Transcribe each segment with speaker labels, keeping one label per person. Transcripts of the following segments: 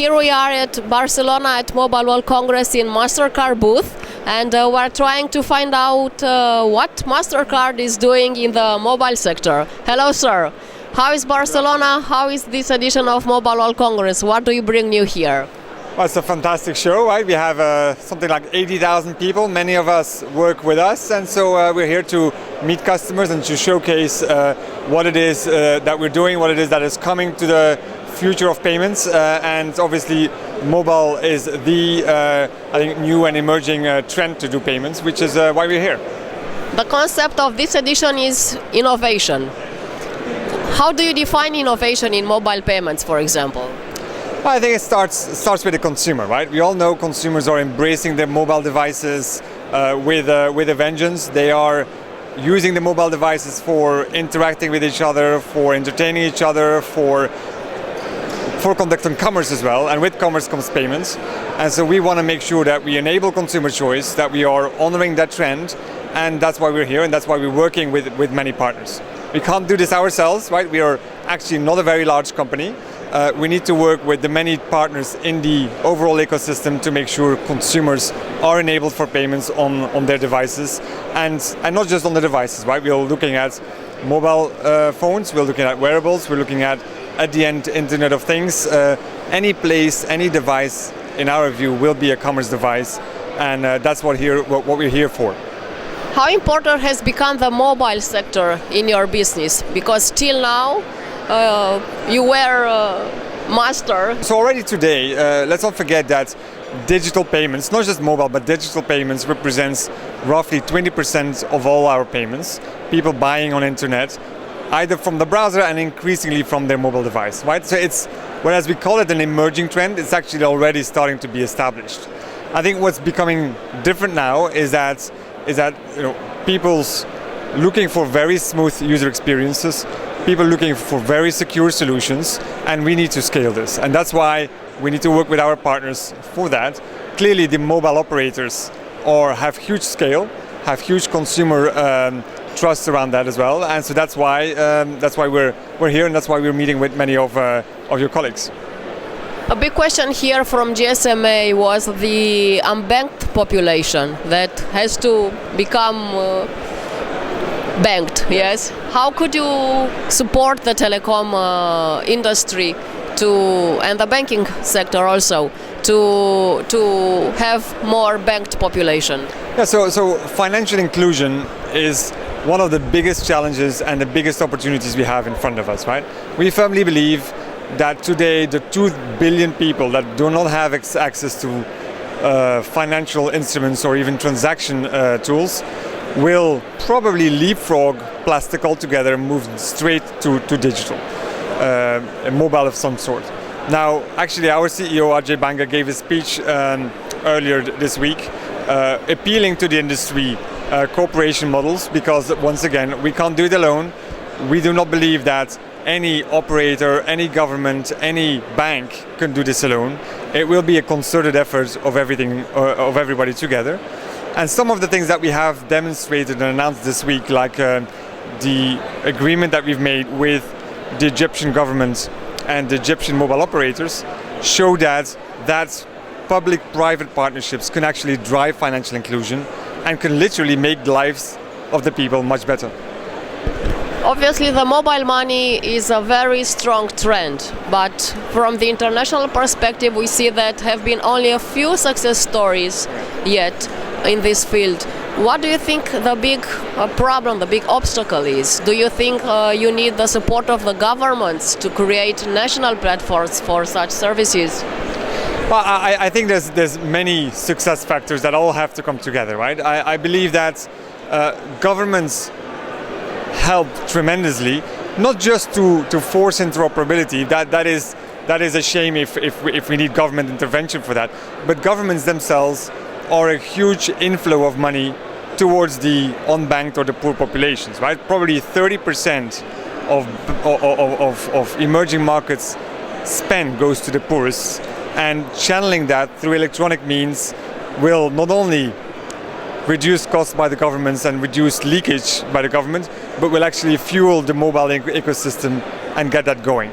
Speaker 1: here we are at Barcelona at Mobile World Congress in Mastercard booth, and we're trying to find out what Mastercard is doing in the mobile sector. Hello, sir. How is Barcelona? How is this edition of Mobile World Congress? What do you bring new here?
Speaker 2: Well, it's a fantastic show, right? We have something like 80,000 people. Many of us work with us, and so we're here to meet customers and to showcase what it is that we're doing, what it is that is coming to the future of payments, and obviously mobile is the I think new and emerging trend to do payments, which is why we're here.
Speaker 1: The concept of this edition is innovation. How do you define innovation in mobile payments, for example?
Speaker 2: Well, I think it starts with the consumer, right? We all know consumers are embracing their mobile devices with a vengeance. They are using the mobile devices for interacting with each other, for entertaining each other, for conducting commerce as well, and with commerce comes payments. And so we want to make sure that we enable consumer choice, that we are honoring that trend, and that's why we're here, and that's why we're working with many partners. We can't do this ourselves, right? We are actually not a very large company. We need to work with the many partners in the overall ecosystem to make sure consumers are enabled for payments on their devices, and not just on the devices, right? We are looking at mobile phones, we're looking at wearables, we're looking at the end, Internet of Things. Any place, any device, in our view, will be a commerce device, and that's what we're here for.
Speaker 1: How important has become the mobile sector in your business? Because till now, you were master.
Speaker 2: So already today, let's not forget that digital payments, not just mobile, but digital payments represents roughly 20% of all our payments. People buying on internet, either from the browser and increasingly from their mobile device, right? So it's, whereas we call it an emerging trend, it's actually already starting to be established. I think what's becoming different now is that people's looking for very smooth user experiences, people looking for very secure solutions, and we need to scale this. And that's why we need to work with our partners for that. Clearly, the mobile operators have huge scale, have huge consumer trust around that as well, and so that's why we're here, and that's why we're meeting with many of your colleagues.
Speaker 1: A big question here from GSMA was the unbanked population that has to become banked. Yes. How could you support the telecom industry and the banking sector also to have more banked population?
Speaker 2: Yeah. So financial inclusion is one of the biggest challenges and the biggest opportunities we have in front of us, right? We firmly believe that today the 2 billion people that do not have access to financial instruments or even transaction tools will probably leapfrog plastic altogether and move straight to digital, a mobile of some sort. Now, actually, our CEO Ajay Banga gave a speech earlier this week appealing to the industry cooperation models, because once again, we can't do it alone. We do not believe that any operator, any government, any bank can do this alone. It will be a concerted effort of everybody together. And some of the things that we have demonstrated and announced this week, like the agreement that we've made with the Egyptian government and the Egyptian mobile operators, show that public-private partnerships can actually drive financial inclusion and can literally make the lives of the people much better.
Speaker 1: Obviously, the mobile money is a very strong trend, but from the international perspective, we see that have been only a few success stories yet in this field. What do you think the big problem, the big obstacle is? Do you think you need the support of the governments to create national platforms for such services?
Speaker 2: Well, I think there's many success factors that all have to come together, right? I believe that governments help tremendously, not just to force interoperability. That is a shame if we need government intervention for that. But governments themselves are a huge inflow of money towards the unbanked or the poor populations, right? Probably 30% of emerging markets spend goes to the poorest, and channeling that through electronic means will not only reduce costs by the governments and reduce leakage by the government, but will actually fuel the mobile ecosystem and get that going.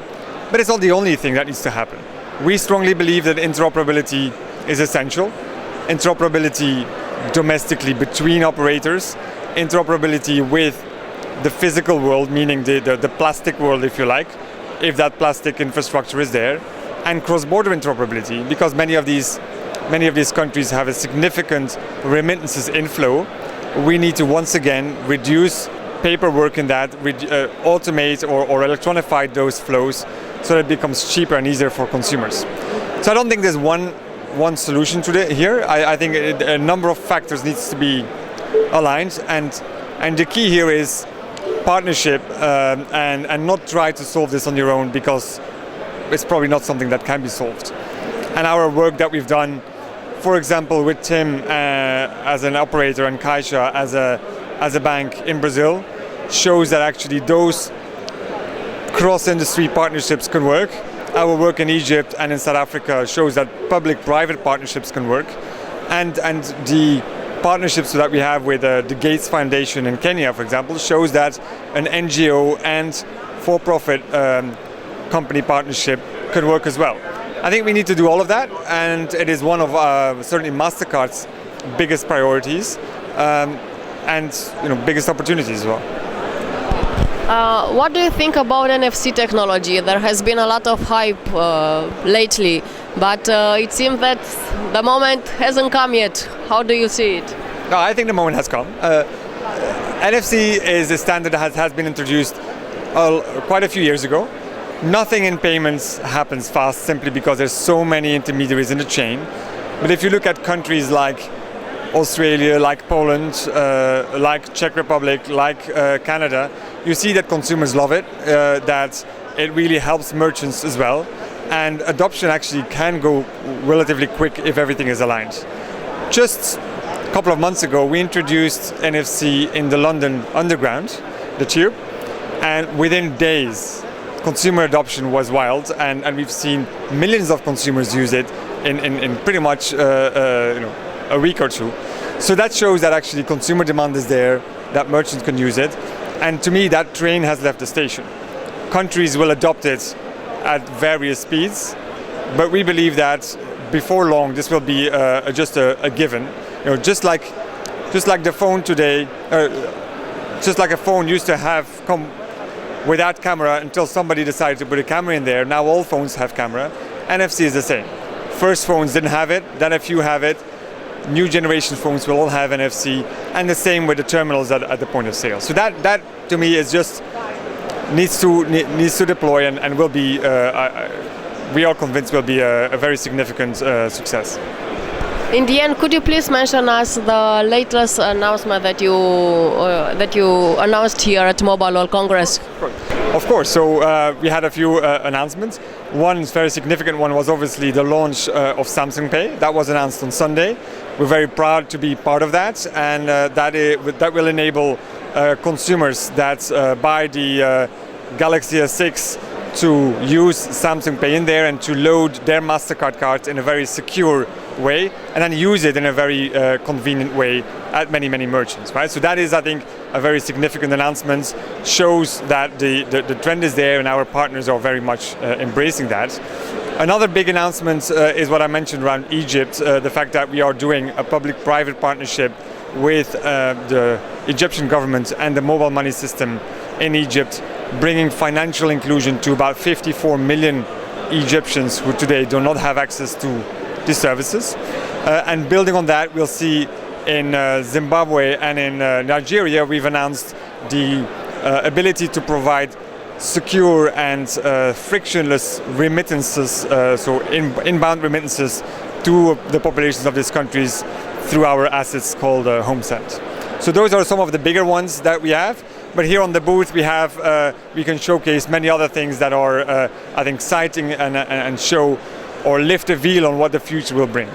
Speaker 2: But it's not the only thing that needs to happen. We strongly believe that interoperability is essential. Interoperability domestically between operators, interoperability with the physical world, meaning the plastic world, if you like, if that plastic infrastructure is there, and cross-border interoperability, because many of these countries have a significant remittances inflow. We need to once again reduce paperwork in that, automate or electronify those flows so that it becomes cheaper and easier for consumers. So I don't think there's one solution to here. I think a number of factors needs to be aligned, and the key here is partnership and not try to solve this on your own, because it's probably not something that can be solved. And our work that we've done, for example, with Tim as an operator and Caixa as a bank in Brazil, shows that actually those cross-industry partnerships can work. Our work in Egypt and in South Africa shows that public-private partnerships can work. And the partnerships that we have with the Gates Foundation in Kenya, for example, shows that an NGO and for-profit company partnership can work as well. I think we need to do all of that, and it is one of certainly Mastercard's biggest priorities and biggest opportunities as well.
Speaker 1: What do you think about NFC technology? There has been a lot of hype lately, but it seems that the moment hasn't come yet. How do you see it?
Speaker 2: No, I think the moment has come. NFC is a standard that has been introduced quite a few years ago. Nothing in payments happens fast simply because there's so many intermediaries in the chain. But if you look at countries like Australia, like Poland, like Czech Republic, like Canada, you see that consumers love it, that it really helps merchants as well. And adoption actually can go relatively quick if everything is aligned. Just a couple of months ago, we introduced NFC in the London Underground, the tube, and within days, consumer adoption was wild, and we've seen millions of consumers use it in pretty much a week or two. So that shows that actually consumer demand is there, that merchants can use it, and to me that train has left the station. Countries will adopt it at various speeds, but we believe that before long this will be just a given. Just like the phone today, just like a phone used to have come without camera until somebody decided to put a camera in there. Now all phones have camera. NFC is the same. First phones didn't have it, then a few have it. New generation phones will all have NFC, and the same with the terminals at the point of sale. So that to me is just needs to deploy and will be. We are convinced will be a very significant success.
Speaker 1: In the end, could you please mention us the latest announcement that you announced here at Mobile World Congress?
Speaker 2: Of course. So we had a few announcements. One very significant one was obviously the launch of Samsung Pay. That was announced on Sunday. We're very proud to be part of that, and that will enable consumers that buy the Galaxy S6 to use Samsung Pay in there and to load their Mastercard cards in a very secure way, and then use it in a very convenient way at many merchants, right? So that is, I think, a very significant announcement. Shows that the trend is there, and our partners are very much embracing that. Another big announcement is what I mentioned around Egypt, the fact that we are doing a public-private partnership with the Egyptian government and the mobile money system in Egypt, bringing financial inclusion to about 54 million Egyptians who today do not have access to these services. And building on that, we'll see in Zimbabwe and in Nigeria, we've announced the ability to provide secure and frictionless remittances, so inbound remittances to the populations of these countries through our assets called HomeSend. So those are some of the bigger ones that we have. But here on the booth we can showcase many other things that are, I think, exciting and show or lift a veil on what the future will bring.